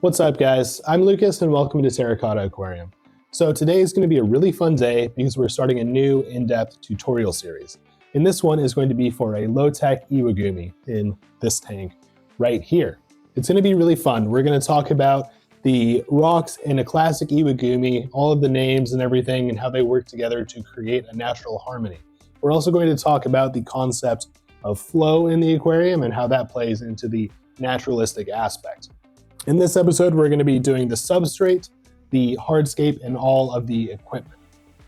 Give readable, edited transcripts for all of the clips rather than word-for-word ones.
What's up guys, I'm Lucas and welcome to Terracotta Aquarium. So today is going to be a really fun day because we're starting a new in-depth tutorial series. And this one is going to be for a low-tech Iwagumi in this tank right here. It's going to be really fun. We're going to talk about the rocks in a classic Iwagumi, all of the names and everything and how they work together to create a natural harmony. We're also going to talk about the concept of flow in the aquarium and how that plays into the naturalistic aspect. In this episode, we're going to be doing the substrate, the hardscape, and all of the equipment.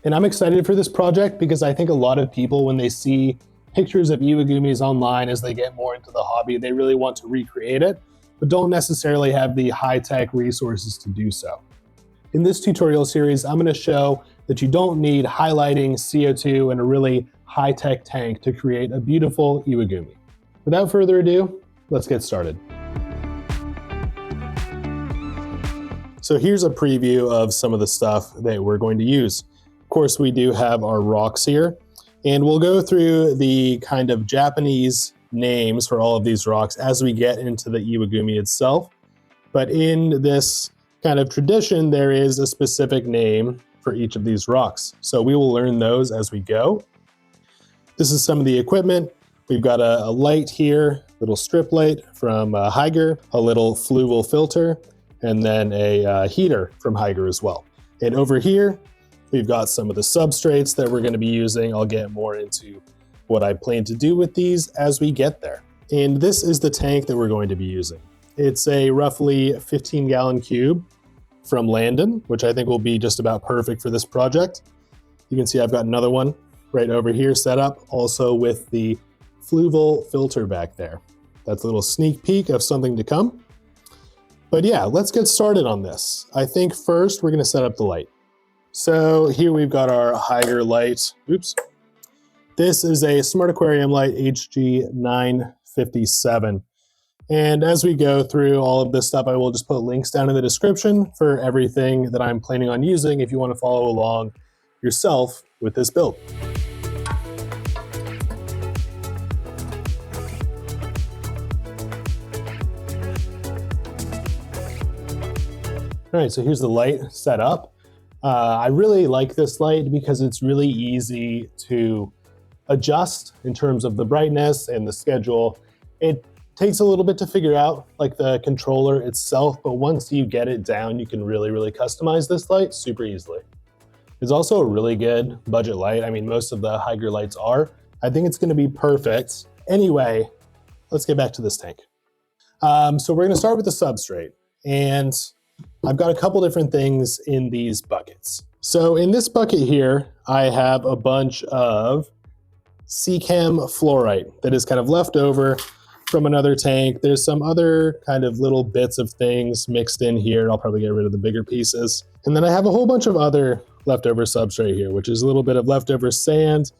And I'm excited for this project because I think a lot of people, when they see pictures of Iwagumis online as they get more into the hobby, they really want to recreate it, but don't necessarily have the high-tech resources to do so. In this tutorial series, I'm going to show that you don't need highlighting, CO2, and a really high-tech tank to create a beautiful Iwagumi. Without further ado, let's get started. So here's a preview of some of the stuff that we're going to use. Of course, we do have our rocks here, and we'll go through the kind of Japanese names for all of these rocks as we get into the Iwagumi itself. But in this kind of tradition, there is a specific name for each of these rocks. So we will learn those as we go. This is some of the equipment. We've got a light here, little strip light from Hygger, a little fluval filter, and then a heater from Hygger as well. And over here, we've got some of the substrates that we're going to be using. I'll get more into what I plan to do with these as we get there. And this is the tank that we're going to be using. It's a roughly 15-gallon cube from Landon, which I think will be just about perfect for this project. You can see I've got another one right over here set up, also with the fluval filter back there. That's a little sneak peek of something to come. But yeah, let's get started on this. I think first we're going to set up the light. So here we've got our Hygger light. Oops. This is a Smart Aquarium light HG957. And as we go through all of this stuff, I will just put links down in the description for everything that I'm planning on using if you want to follow along yourself with this build. All right, so here's the light set up. I really like this light because it's really easy to adjust in terms of the brightness and the schedule. It takes a little bit to figure out, like the controller itself, but once you get it down, you can really customize this light super easily. It's also a really good budget light. I mean, most of the Hygger lights are. I think it's gonna be perfect. Anyway, let's get back to this tank. So we're gonna start with the substrate, and I've got a couple different things in these buckets. So in this bucket here, I have a bunch of Seachem fluorite that is kind of left over from another tank. There's some other kind of little bits of things mixed in here. I'll probably get rid of the bigger pieces. And then I have a whole bunch of other leftover substrate here, which is a little bit of leftover sand,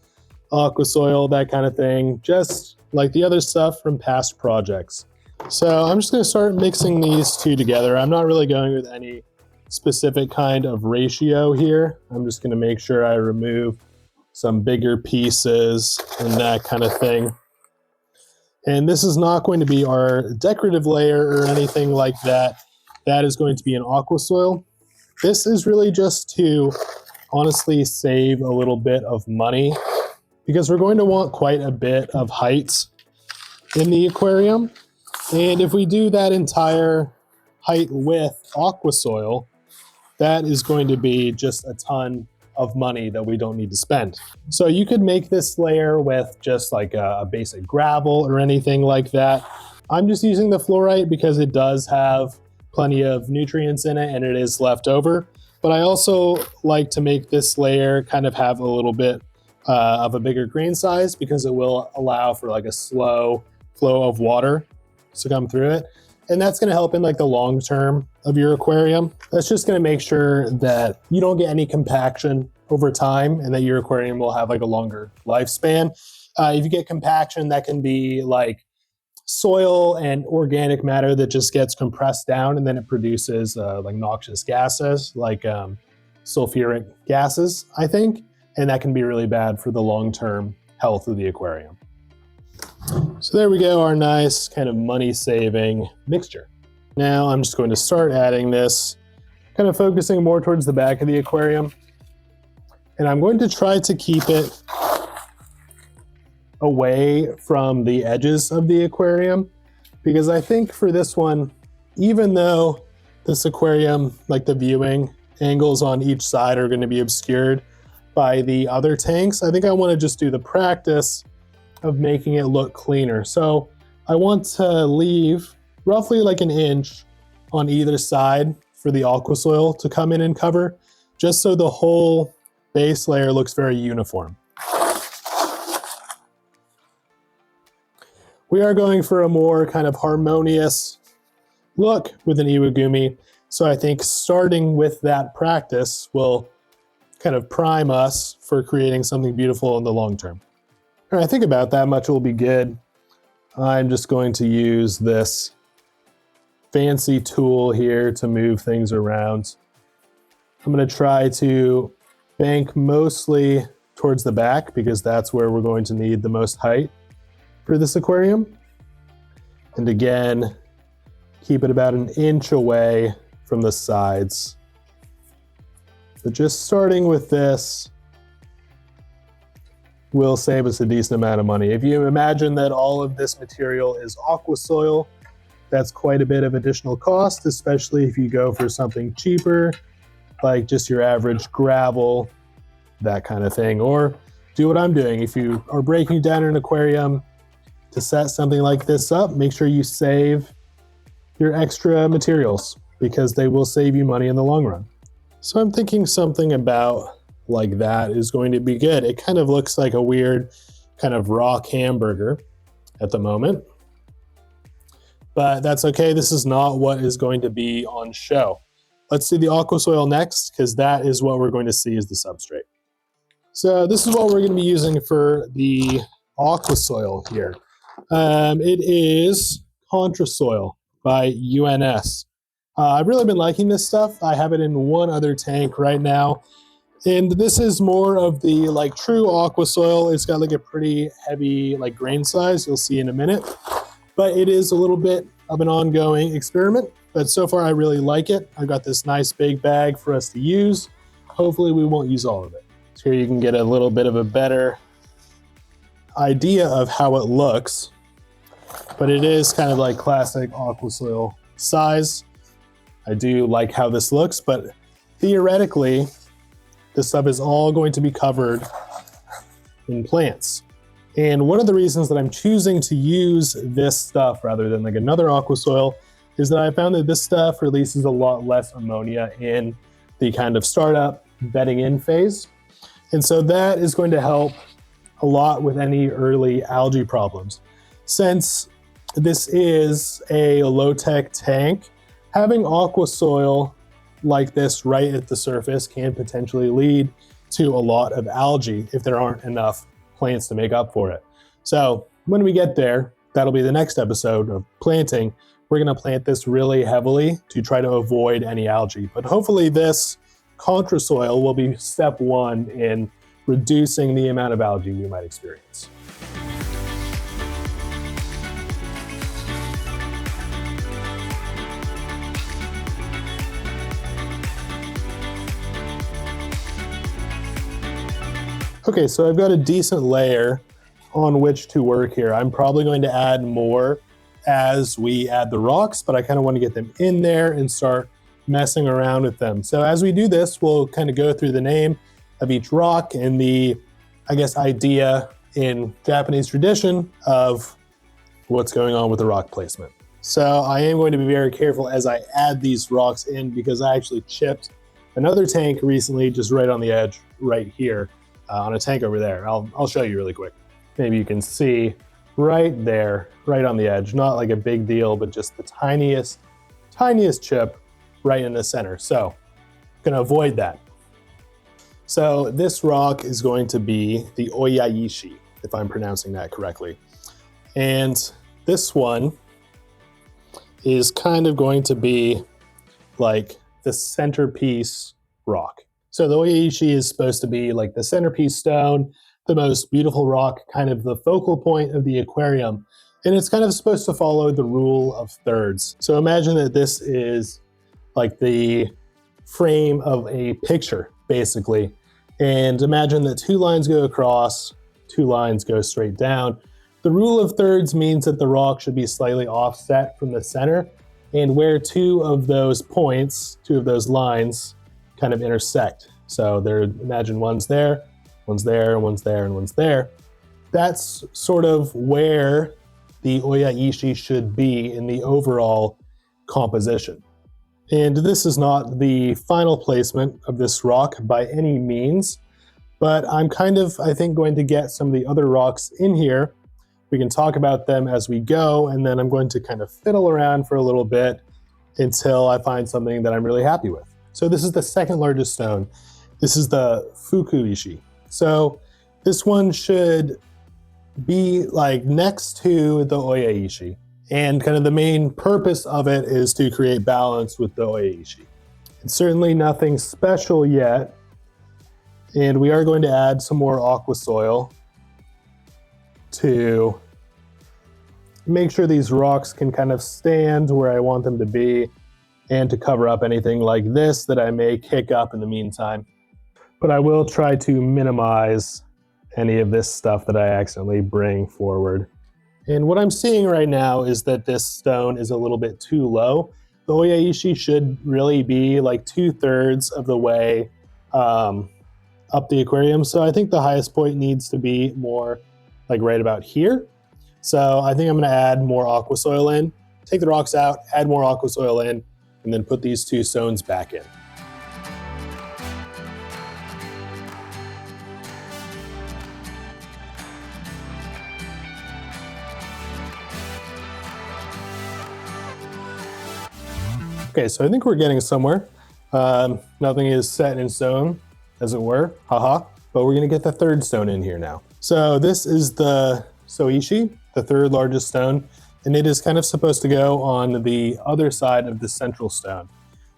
aqua soil, that kind of thing, just like the other stuff from past projects. So I'm just going to start mixing these two together. I'm not really going with any specific kind of ratio here. I'm just going to make sure I remove some bigger pieces and that kind of thing. And this is not going to be our decorative layer or anything like that. That is going to be an aqua soil. This is really just to honestly save a little bit of money because we're going to want quite a bit of height in the aquarium. And if we do that entire height with aqua soil, that is going to be just a ton of money that we don't need to spend. So you could make this layer with just like a basic gravel or anything like that. I'm just using the fluorite because it does have plenty of nutrients in it and it is left over. But I also like to make this layer kind of have a little bit of a bigger grain size because it will allow for like a slow flow of water to come through it. And that's going to help in like the long term of your aquarium. That's just going to make sure that you don't get any compaction over time and that your aquarium will have like a longer lifespan. If you get compaction, that can be like soil and organic matter that just gets compressed down and then it produces like noxious gases like sulfuric gases, I think. And that can be really bad for the long-term health of the aquarium. So there we go, our nice kind of money-saving mixture. Now I'm just going to start adding this, kind of focusing more towards the back of the aquarium. And I'm going to try to keep it away from the edges of the aquarium, because I think for this one, even though this aquarium, like the viewing angles on each side are going to be obscured by the other tanks, I think I want to just do the practice of making it look cleaner. So I want to leave roughly like an inch on either side for the aqua soil to come in and cover, just so the whole base layer looks very uniform. We are going for a more kind of harmonious look with an Iwagumi, so I think starting with that practice will kind of prime us for creating something beautiful in the long term. All right, I think about that much will be good. I'm just going to use this fancy tool here to move things around. I'm going to try to bank mostly towards the back because that's where we're going to need the most height for this aquarium. And again, keep it about an inch away from the sides. But just starting with this will save us a decent amount of money. If you imagine that all of this material is aqua soil, that's quite a bit of additional cost, especially if you go for something cheaper, like just your average gravel, that kind of thing. Or do what I'm doing. If you are breaking down an aquarium to set something like this up, make sure you save your extra materials because they will save you money in the long run. So I'm thinking something about like that is going to be good. It kind of looks like a weird kind of rock hamburger at the moment, but that's okay. This is not what is going to be on show. Let's do the aqua soil next, because that is what we're going to see as the substrate. So this is what we're going to be using for the aqua soil here. It is Contra Soil by UNS. I've really been liking this stuff. I have it in one other tank right now. And this is more of the like true aqua soil. It's got like a pretty heavy like grain size. You'll see in a minute. But it is a little bit of an ongoing experiment. But so far I really like it. I've got this nice big bag for us to use. Hopefully we won't use all of it. So here you can get a little bit of a better idea of how it looks. But it is kind of like classic aqua soil size. I do like how this looks, but theoretically, this stuff is all going to be covered in plants. And one of the reasons that I'm choosing to use this stuff rather than like another aqua soil is that I found that this stuff releases a lot less ammonia in the kind of startup bedding in phase. And so that is going to help a lot with any early algae problems. Since this is a low-tech tank, having aqua soil like this right at the surface can potentially lead to a lot of algae if there aren't enough plants to make up for it. So when we get there, that'll be the next episode of planting. We're going to plant this really heavily to try to avoid any algae. But hopefully this Contra Soil will be step one in reducing the amount of algae we might experience. Okay, so I've got a decent layer on which to work here. I'm probably going to add more as we add the rocks, but I kind of want to get them in there and start messing around with them. So as we do this, we'll kind of go through the name of each rock and the, I guess, idea in Japanese tradition of what's going on with the rock placement. So I am going to be very careful as I add these rocks in because I actually chipped another tank recently just right on the edge right here. On a tank over there. I'll show you really quick. Maybe you can see right there, right on the edge. Not like a big deal, but just the tiniest chip right in the center. So gonna avoid that. So this rock is going to be the Oyaishi, if I'm pronouncing that correctly. And this one is kind of going to be like the centerpiece rock. So the Oyaishi is supposed to be like the centerpiece stone, the most beautiful rock, kind of the focal point of the aquarium. And it's kind of supposed to follow the rule of thirds. So imagine that this is like the frame of a picture, basically. And imagine that 2 lines go across, 2 lines go straight down. The rule of thirds means that the rock should be slightly offset from the center, and where 2 of those points, 2 of those lines kind of intersect. So imagine one's there, one's there, one's there, and one's there. That's sort of where the oyaishi should be in the overall composition. And this is not the final placement of this rock by any means, but I'm kind of, I think, going to get some of the other rocks in here. We can talk about them as we go, and then I'm going to kind of fiddle around for a little bit until I find something that I'm really happy with. So this is the second largest stone. This is the fukuishi. So this one should be like next to the oyaishi. And kind of the main purpose of it is to create balance with the oyaishi. It's certainly nothing special yet. And we are going to add some more aqua soil to make sure these rocks can kind of stand where I want them to be, and to cover up anything like this that I may kick up in the meantime. But I will try to minimize any of this stuff that I accidentally bring forward. And what I'm seeing right now is that this stone is a little bit too low. The oyaishi should really be like 2/3 of the way up the aquarium. So I think the highest point needs to be more like right about here. So I think I'm gonna add more aqua soil in, take the rocks out, add more aqua soil in, and then put these 2 stones back in. Okay, so I think we're getting somewhere. Nothing is set in stone, as it were, haha. But we're gonna get the 3rd stone in here now. So this is the soishi, the 3rd largest stone, and it is kind of supposed to go on the other side of the central stone.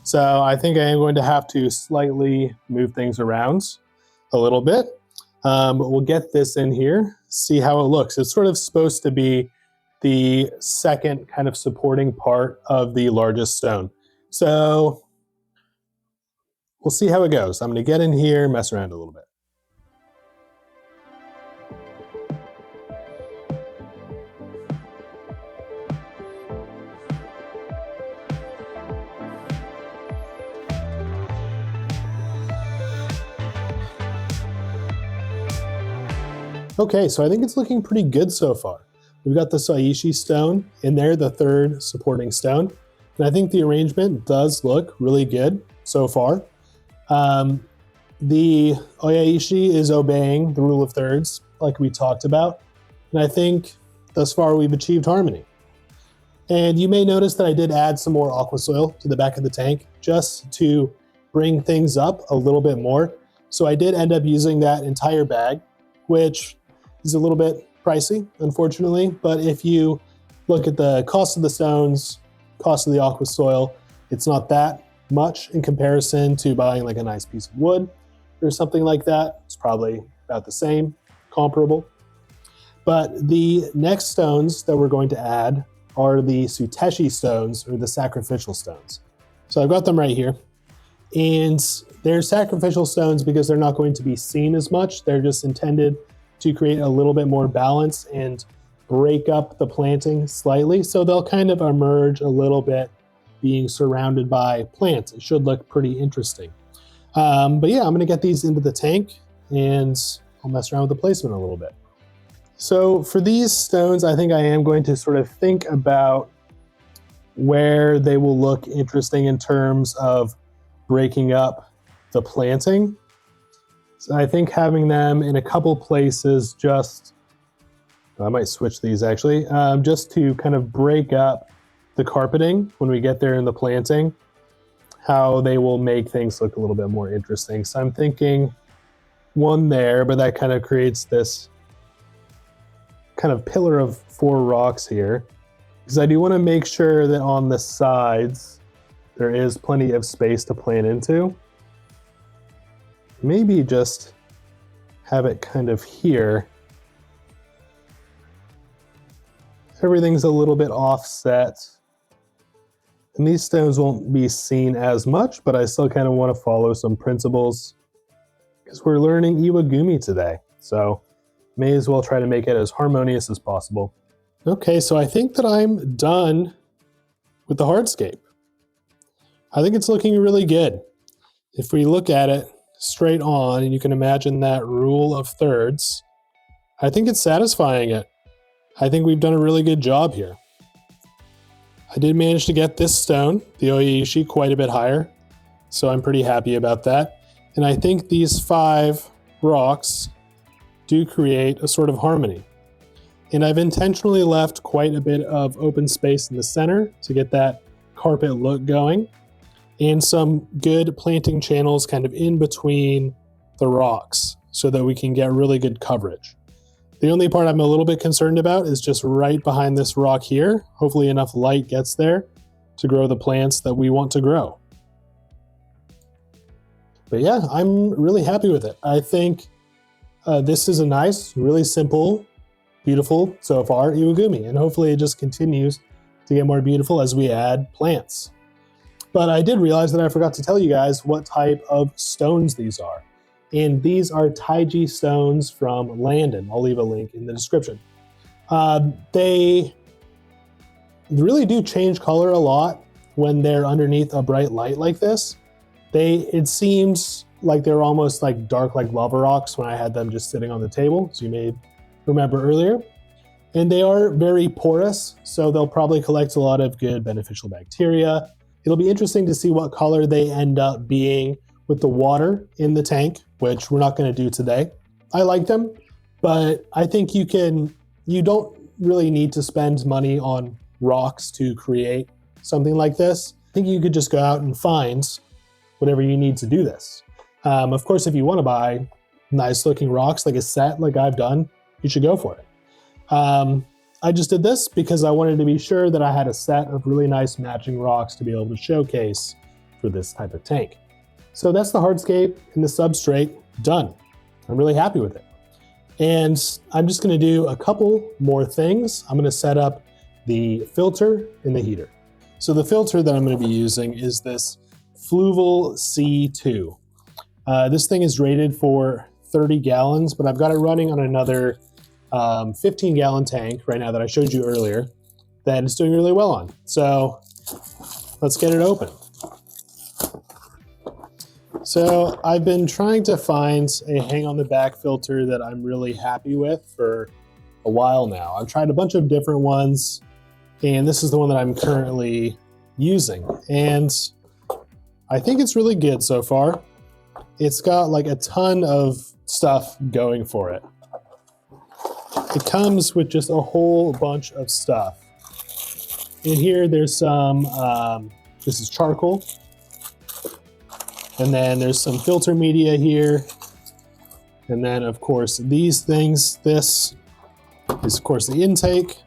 So I think I am going to have to slightly move things around a little bit, but we'll get this in here, see how it looks. It's sort of supposed to be the second kind of supporting part of the largest stone. So we'll see how it goes. I'm going to get in here, mess around a little bit. Okay, so I think it's looking pretty good so far. We've got the soishi stone in there, the 3rd supporting stone. And I think the arrangement does look really good so far. The oyaishi is obeying the rule of thirds, like we talked about. And I think thus far we've achieved harmony. And you may notice that I did add some more aqua soil to the back of the tank just to bring things up a little bit more. So I did end up using that entire bag, which is a little bit pricey, unfortunately. But if you look at the cost of the stones, cost of the aqua soil, it's not that much in comparison to buying like a nice piece of wood or something like that. It's probably about the same, comparable. But the next stones that we're going to add are the Suteshi stones, or the sacrificial stones. So I've got them right here. And they're sacrificial stones because they're not going to be seen as much. They're just intended to create a little bit more balance and break up the planting slightly. So they'll kind of emerge a little bit being surrounded by plants. It should look pretty interesting. But yeah, I'm gonna get these into the tank and I'll mess around with the placement a little bit. So for these stones, I think I am going to sort of think about where they will look interesting in terms of breaking up the planting. So I think having them in a couple places I might switch these actually, just to kind of break up the carpeting when we get there in the planting, how they will make things look a little bit more interesting. So I'm thinking one there, but that kind of creates this kind of pillar of 4 rocks here, because I do want to make sure that on the sides there is plenty of space to plant into. Maybe just have it kind of here. everything's a little bit offset. And these stones won't be seen as much, but I still kind of want to follow some principles because we're learning Iwagumi today. So may as well try to make it as harmonious as possible. Okay, so I think that I'm done with the hardscape. I think it's looking really good. If we look at it straight on, and you can imagine that rule of thirds, I think it's satisfying it. I think we've done a really good job here. I did manage to get this stone, the Oishi, quite a bit higher, so I'm pretty happy about that. And I think these 5 rocks do create a sort of harmony. And I've intentionally left quite a bit of open space in the center to get that carpet look going, and some good planting channels kind of in between the rocks so that we can get really good coverage. The only part I'm a little bit concerned about is just right behind this rock here. Hopefully enough light gets there to grow the plants that we want to grow. But yeah, I'm really happy with it. I think this is a nice, really simple, beautiful, so far, Iwagumi. And hopefully it just continues to get more beautiful as we add plants. But I did realize that I forgot to tell you guys what type of stones these are. And these are Taiji stones from Landon. I'll leave a link in the description. They really do change color a lot when they're underneath a bright light like this. It seems like they're almost like dark like lava rocks when I had them just sitting on the table, as you may remember earlier. And they are very porous, so they'll probably collect a lot of good beneficial bacteria. It'll be interesting to see what color they end up being with the water in the tank, which we're not going to do today. I like them, but I think you don't really need to spend money on rocks to create something like this. I think you could just go out and find whatever you need to do this. Of course, if you want to buy nice looking rocks, like a set like I've done, you should go for it. I just did this because I wanted to be sure that I had a set of really nice matching rocks to be able to showcase for this type of tank. So that's the hardscape and the substrate done. I'm really happy with it. And I'm just gonna do a couple more things. I'm gonna set up the filter and the heater. So the filter that I'm gonna be using is this Fluval C2. This thing is rated for 30 gallons, but I've got it running on another 15-gallon tank right now that I showed you earlier that it's doing really well on. So let's get it open. So I've been trying to find a hang on the back filter that I'm really happy with for a while now. I've tried a bunch of different ones, and this is the one that I'm currently using. And I think it's really good so far. It's got like a ton of stuff going for it. It comes with just a whole bunch of stuff. In here, there's some, this is charcoal. And then there's some filter media here. And then of course these things, this is of course the intake.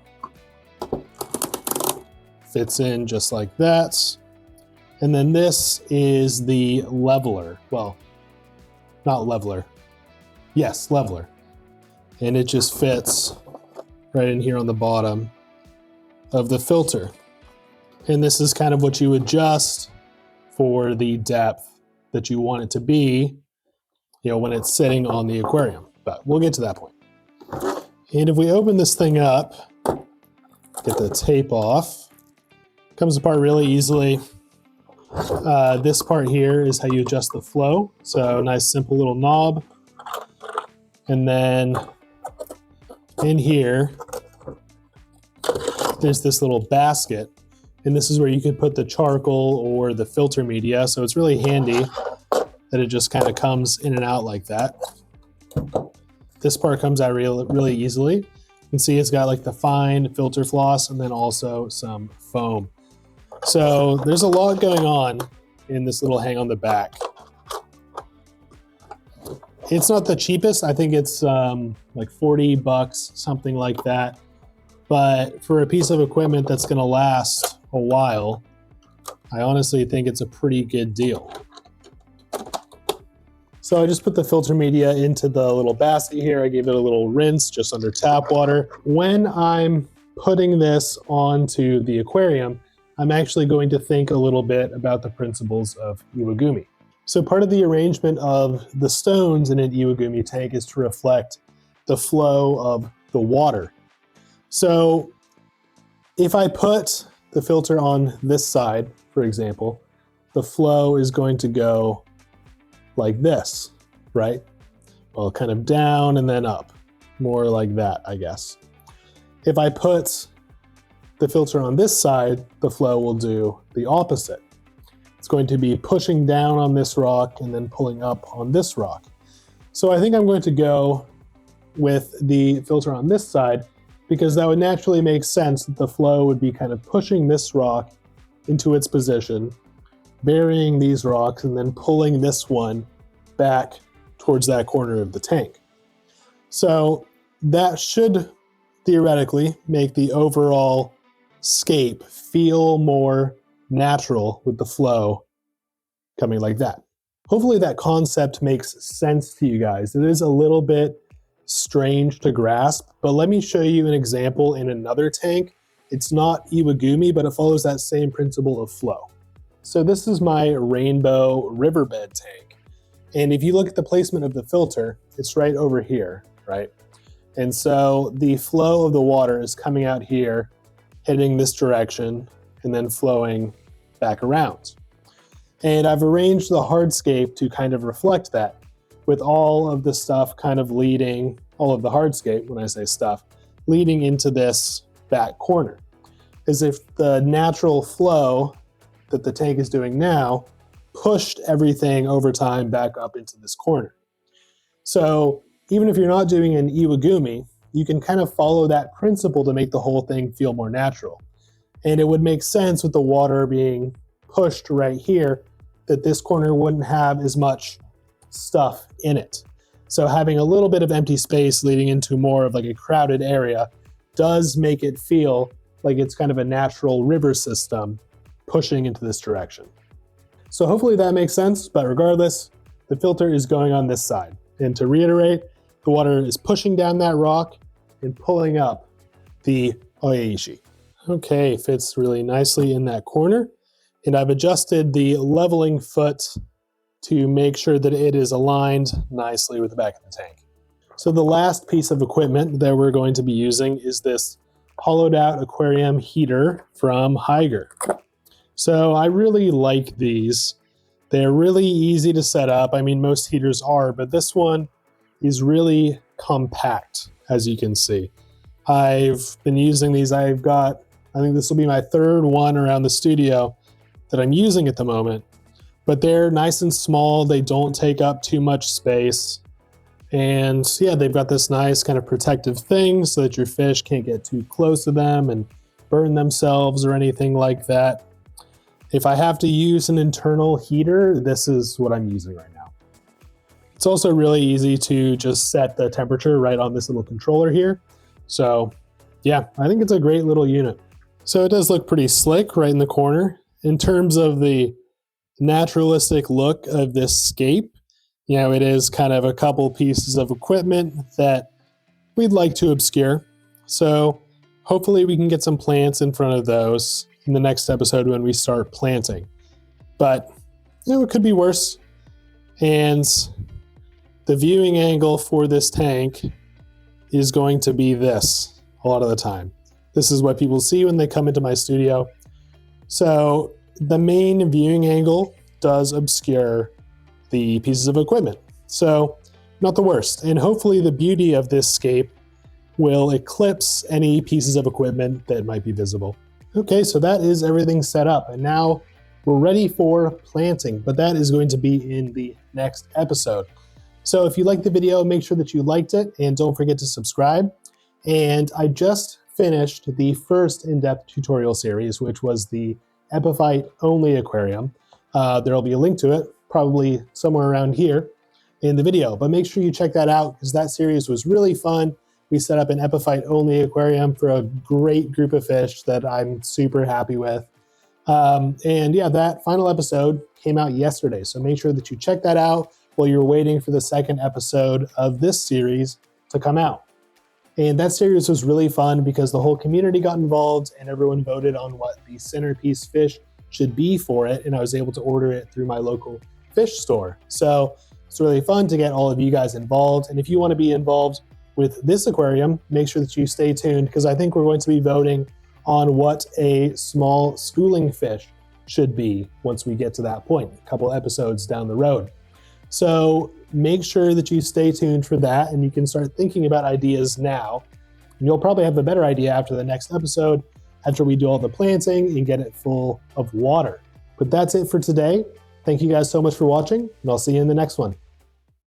Fits in just like that. And then this is the leveler. Well, not leveler. Yes, leveler. And it just fits right in here on the bottom of the filter. And this is kind of what you adjust for the depth that you want it to be, when it's sitting on the aquarium. But we'll get to that point. And if we open this thing up, get the tape off, comes apart really easily. This part here is how you adjust the flow. So nice simple little knob. And then in here, there's this little basket. And this is where you could put the charcoal or the filter media. So it's really handy that it just kind of comes in and out like that. This part comes out really easily. You can see it's got like the fine filter floss and then also some foam. So there's a lot going on in this little hang on the back. It's not the cheapest. I think it's like 40 bucks, something like that. But for a piece of equipment that's gonna last a while, I honestly think it's a pretty good deal. So I just put the filter media into the little basket here. I gave it a little rinse just under tap water. When I'm putting this onto the aquarium, I'm actually going to think a little bit about the principles of Iwagumi. So part of the arrangement of the stones in an Iwagumi tank is to reflect the flow of the water. So if I put the filter on this side, for example, the flow is going to go like this, right? Well, kind of down and then up, more like that, I guess. If I put the filter on this side, the flow will do the opposite. It's going to be pushing down on this rock and then pulling up on this rock. So I think I'm going to go with the filter on this side because that would naturally make sense that the flow would be kind of pushing this rock into its position, burying these rocks, and then pulling this one back towards that corner of the tank. So that should theoretically make the overall scape feel more natural with the flow coming like that. Hopefully that concept makes sense to you guys. It is a little bit strange to grasp, but let me show you an example in another tank. It's not Iwagumi, but it follows that same principle of flow. So this is my rainbow riverbed tank. And if you look at the placement of the filter, it's right over here, right? And so the flow of the water is coming out here, heading this direction, and then flowing back around. And I've arranged the hardscape to kind of reflect that, with all of the stuff kind of leading, all of the hardscape, when I say stuff, leading into this back corner. As if the natural flow that the tank is doing now pushed everything over time back up into this corner. So even if you're not doing an Iwagumi, you can kind of follow that principle to make the whole thing feel more natural. And it would make sense with the water being pushed right here that this corner wouldn't have as much stuff in it. So having a little bit of empty space leading into more of like a crowded area does make it feel like it's kind of a natural river system pushing into this direction. So hopefully that makes sense, but regardless, the filter is going on this side. And to reiterate, the water is pushing down that rock and pulling up the oyaishi. Okay, fits really nicely in that corner. And I've adjusted the leveling foot to make sure that it is aligned nicely with the back of the tank. So the last piece of equipment that we're going to be using is this hollowed out aquarium heater from Hygger. So I really like these. They're really easy to set up. I mean, most heaters are, but this one is really compact, as you can see. I've been using these. I think this will be my third one around the studio that I'm using at the moment, but they're nice and small. They don't take up too much space. And yeah, they've got this nice kind of protective thing so that your fish can't get too close to them and burn themselves or anything like that. If I have to use an internal heater, this is what I'm using right now. It's also really easy to just set the temperature right on this little controller here. So yeah, I think it's a great little unit. So it does look pretty slick right in the corner. In terms of the naturalistic look of this scape, you know, it is kind of a couple pieces of equipment that we'd like to obscure. So hopefully we can get some plants in front of those in the next episode when we start planting. But you know, it could be worse. And the viewing angle for this tank is going to be this a lot of the time. This is what people see when they come into my studio. So the main viewing angle does obscure the pieces of equipment. So not the worst. And hopefully the beauty of this scape will eclipse any pieces of equipment that might be visible. Okay, so that is everything set up. And now we're ready for planting, but that is going to be in the next episode. So if you liked the video, make sure that you liked it and don't forget to subscribe. And I just finished the first in-depth tutorial series, which was the epiphyte only aquarium. There'll be a link to it, probably somewhere around here in the video, but make sure you check that out because that series was really fun. We set up an epiphyte only aquarium for a great group of fish that I'm super happy with. And yeah, that final episode came out yesterday. So make sure that you check that out while you're waiting for the second episode of this series to come out. And that series was really fun because the whole community got involved and everyone voted on what the centerpiece fish should be for it. And I was able to order it through my local fish store. So it's really fun to get all of you guys involved. And if you want to be involved with this aquarium, make sure that you stay tuned because I think we're going to be voting on what a small schooling fish should be once we get to that point, a couple episodes down the road. So make sure that you stay tuned for that and you can start thinking about ideas now. And you'll probably have a better idea after the next episode, after we do all the planting and get it full of water. But that's it for today. Thank you guys so much for watching, and I'll see you in the next one.